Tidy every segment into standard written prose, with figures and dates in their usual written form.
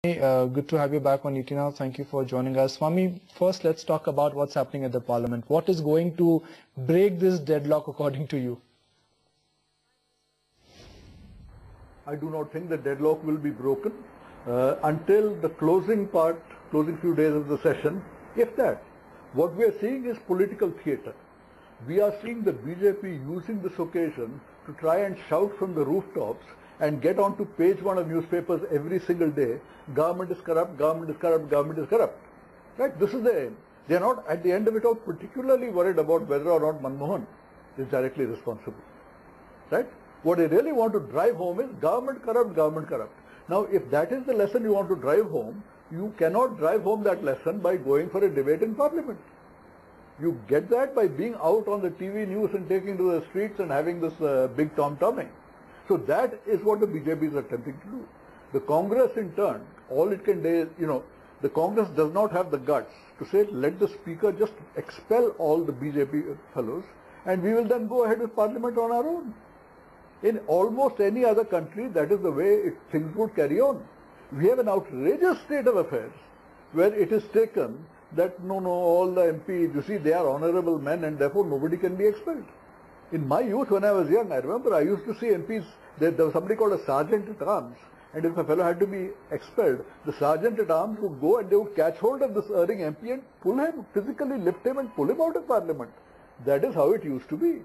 Good to have you back on ET Now. Thank you for joining us. Swami, first let's talk about what's happening at the Parliament. What is going to break this deadlock according to you? I do not think the deadlock will be broken until the closing few days of the session, if that. What we are seeing is political theatre. We are seeing the BJP using this occasion to try and shout from the rooftops and get onto page one of newspapers every single day, government is corrupt, government is corrupt, government is corrupt. Right? This is the aim. They are not, at the end of it all, particularly worried about whether or not Manmohan is directly responsible. Right? What they really want to drive home is government corrupt, government corrupt. Now, if that is the lesson you want to drive home, you cannot drive home that lesson by going for a debate in Parliament. You get that by being out on the TV news and taking to the streets and having this big tom-tomming. So that is what the BJP is attempting to do. The Congress in turn, all it can do is, the Congress does not have the guts to say, let the Speaker just expel all the BJP fellows and we will then go ahead with Parliament on our own. In almost any other country, that is the way things would carry on. We have an outrageous state of affairs where it is taken that no, all the MPs, you see, they are honorable men and therefore nobody can be expelled. In my youth, when I was young, I remember I used to see MPs, there was somebody called a sergeant at arms, and if a fellow had to be expelled, the sergeant at arms would go and they would catch hold of this erring MP and pull him, physically lift him and pull him out of Parliament. That is how it used to be.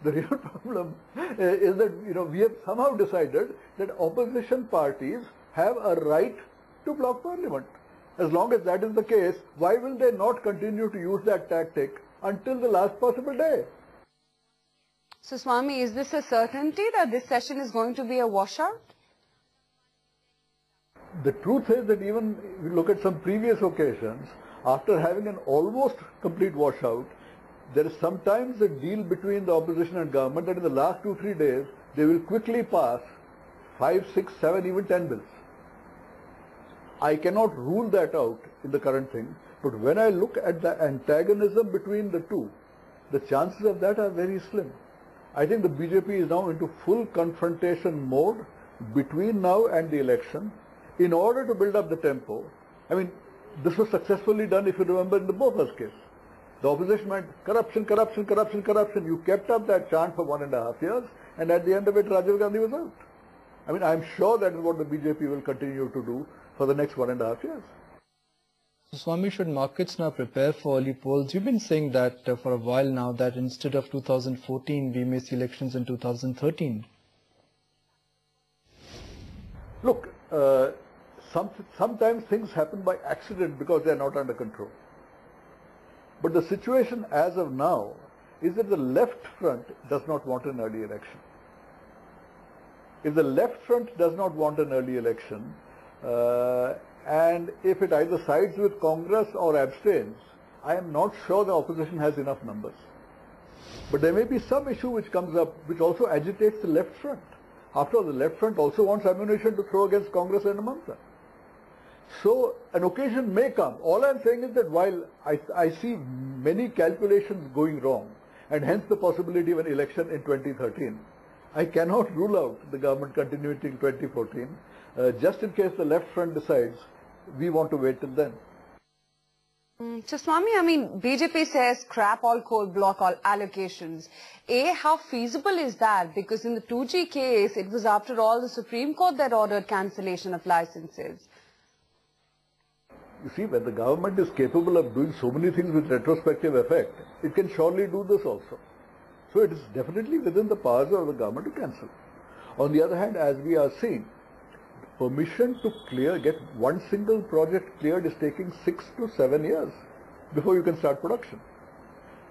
The real problem is that, we have somehow decided that opposition parties have a right to block Parliament. As long as that is the case, why will they not continue to use that tactic until the last possible day? So, Swami, is this a certainty that this session is going to be a washout? The truth is that even if you look at some previous occasions, after having an almost complete washout, there is sometimes a deal between the opposition and government that in the last 2-3 days, they will quickly pass 5, 6, 7, even 10 bills. I cannot rule that out in the current thing, but when I look at the antagonism between the two, the chances of that are very slim. I think the BJP is now into full confrontation mode between now and the election in order to build up the tempo. I mean, this was successfully done, if you remember, in the Bofors case. The opposition went corruption, corruption, corruption, corruption. You kept up that chant for 1.5 years, and at the end of it, Rajiv Gandhi was out. I mean, I'm sure that is what the BJP will continue to do for the next 1.5 years. So, Swami, should markets now prepare for early polls? You've been saying that for a while now, that instead of 2014, we may see elections in 2013. Look, sometimes things happen by accident because they are not under control. But the situation as of now is that the left front does not want an early election. If the left front does not want an early election, and if it either sides with Congress or abstains, I am not sure the opposition has enough numbers. But there may be some issue which comes up which also agitates the left front. After all, the left front also wants ammunition to throw against Congress and Mamata. So an occasion may come. All I'm saying is that while I see many calculations going wrong, and hence the possibility of an election in 2013, I cannot rule out the government continuing till 2014, just in case the left front decides we want to wait till then. So, Swami, I mean, BJP says scrap all coal, block all allocations. How feasible is that? Because in the 2G case, it was after all the Supreme Court that ordered cancellation of licenses. You see, when the government is capable of doing so many things with retrospective effect, it can surely do this also. So it is definitely within the powers of the government to cancel. On the other hand, as we are seeing, permission to get one single project cleared is taking 6 to 7 years before you can start production.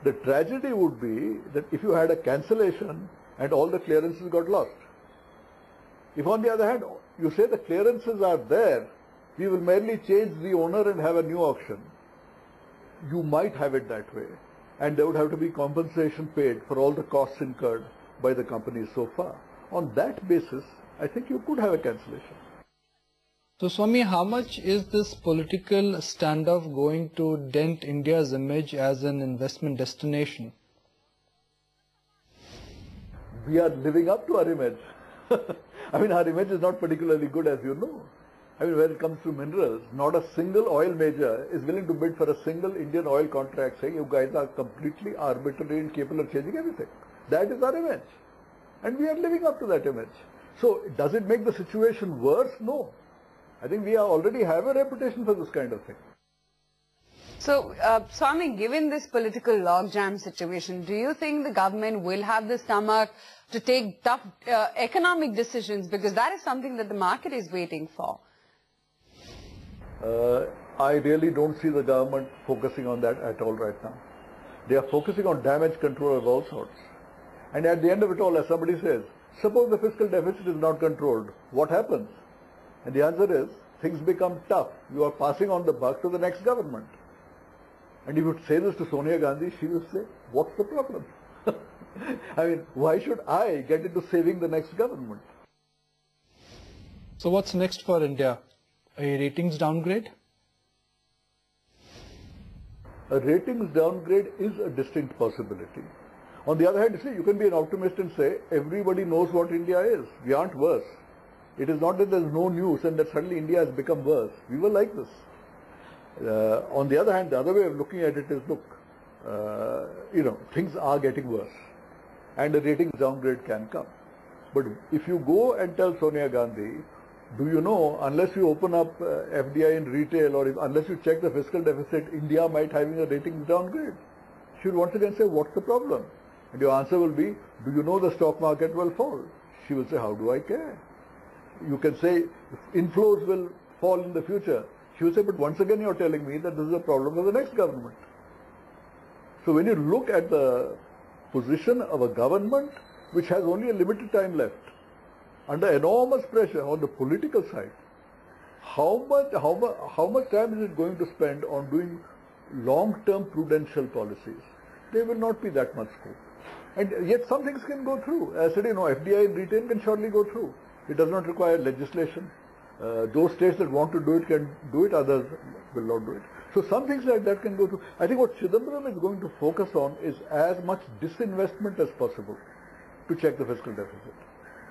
The tragedy would be that if you had a cancellation and all the clearances got lost. If on the other hand, you say the clearances are there, we will merely change the owner and have a new auction, you might have it that way. And there would have to be compensation paid for all the costs incurred by the companies so far. On that basis, I think you could have a cancellation. So, Swami, how much is this political standoff going to dent India's image as an investment destination? We are living up to our image. I mean, our image is not particularly good, as you know. I mean, when it comes to minerals, not a single oil major is willing to bid for a single Indian oil contract saying you guys are completely arbitrary and capable of changing everything. That is our image. And we are living up to that image. So does it make the situation worse? No. I think we already have a reputation for this kind of thing. So, Swami, given this political logjam situation, do you think the government will have the stomach to take tough economic decisions? Because that is something that the market is waiting for. I really don't see the government focusing on that at all right now. They are focusing on damage control of all sorts. And at the end of it all, as somebody says, suppose the fiscal deficit is not controlled, what happens? And the answer is, things become tough. You are passing on the buck to the next government. And if you say this to Sonia Gandhi, she will say, what's the problem? I mean, why should I get into saving the next government? So what's next for India? A ratings downgrade? A ratings downgrade is a distinct possibility. On the other hand, see, you can be an optimist and say, everybody knows what India is. We aren't worse. It is not that there's no news and that suddenly India has become worse. We were like this. On the other hand, the other way of looking at it is, look, things are getting worse and a ratings downgrade can come. But if you go and tell Sonia Gandhi, do you know, unless you open up FDI in retail or unless you check the fiscal deficit, India might having a ratings downgrade. She will once again say, what's the problem? And your answer will be, do you know the stock market will fall? She will say, how do I care? You can say, inflows will fall in the future. She will say, but once again you're telling me that this is a problem for the next government. So when you look at the position of a government which has only a limited time left, under enormous pressure on the political side, how much time is it going to spend on doing long-term prudential policies? There will not be that much scope. And yet some things can go through. As I said, FDI in retail can surely go through. It does not require legislation. Those states that want to do it can do it, others will not do it. So some things like that can go through. I think what Chidambaram is going to focus on is as much disinvestment as possible to check the fiscal deficit.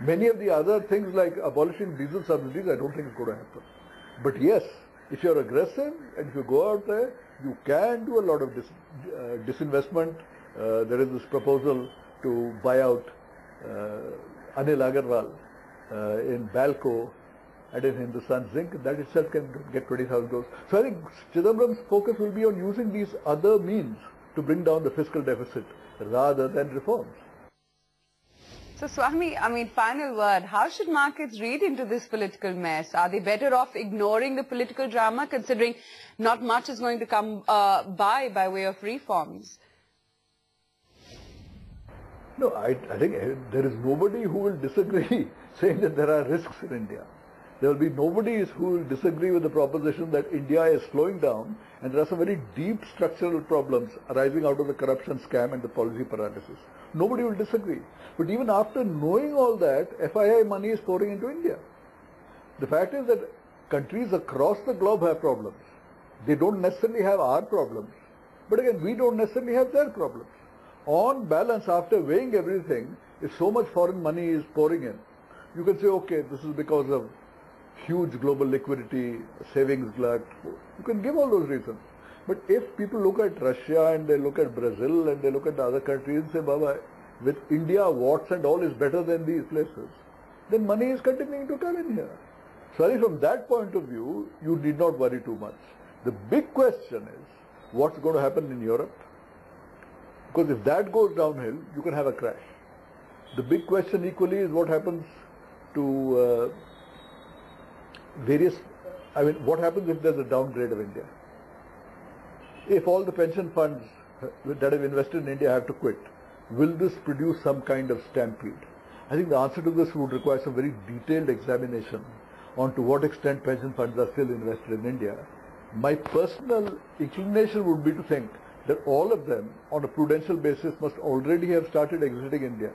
Many of the other things like abolishing diesel subsidies, I don't think it's going to happen. But yes, if you're aggressive and if you go out there, you can do a lot of disinvestment. There is this proposal to buy out Anil Agarwal in Balco and in Hindustan Zinc. That itself can get 20,000 crores. So I think Chidambaram's focus will be on using these other means to bring down the fiscal deficit rather than reforms. So Swami, final word, how should markets read into this political mess? Are they better off ignoring the political drama considering not much is going to come by way of reforms? No, I think there is nobody who will disagree saying that there are risks in India. There will be nobody who will disagree with the proposition that India is slowing down and there are some very deep structural problems arising out of the corruption scam and the policy paralysis. Nobody will disagree. But even after knowing all that, FII money is pouring into India. The fact is that countries across the globe have problems. They don't necessarily have our problems. But again, we don't necessarily have their problems. On balance, after weighing everything, if so much foreign money is pouring in, you can say, okay, this is because of huge global liquidity, savings glut. You can give all those reasons. But if people look at Russia and they look at Brazil and they look at the other countries and say, Baba, with India, Watts and all is better than these places, then money is continuing to come in here. So I think from that point of view, you need not worry too much. The big question is, what's going to happen in Europe? Because if that goes downhill, you can have a crash. The big question equally is what happens to what happens if there's a downgrade of India? If all the pension funds that have invested in India have to quit, will this produce some kind of stampede? I think the answer to this would require some very detailed examination on to what extent pension funds are still invested in India. My personal inclination would be to think that all of them, on a prudential basis, must already have started exiting India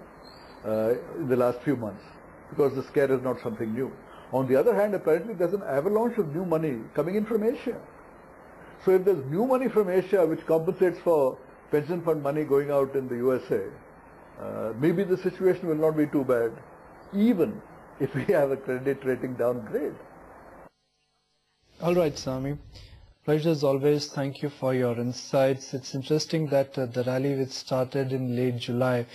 in the last few months, because the scare is not something new. On the other hand, apparently there's an avalanche of new money coming in from Asia. So if there's new money from Asia which compensates for pension fund money going out in the USA, maybe the situation will not be too bad, even if we have a credit rating downgrade. All right, Swami. Pleasure as always. Thank you for your insights. It's interesting that the rally which started in late July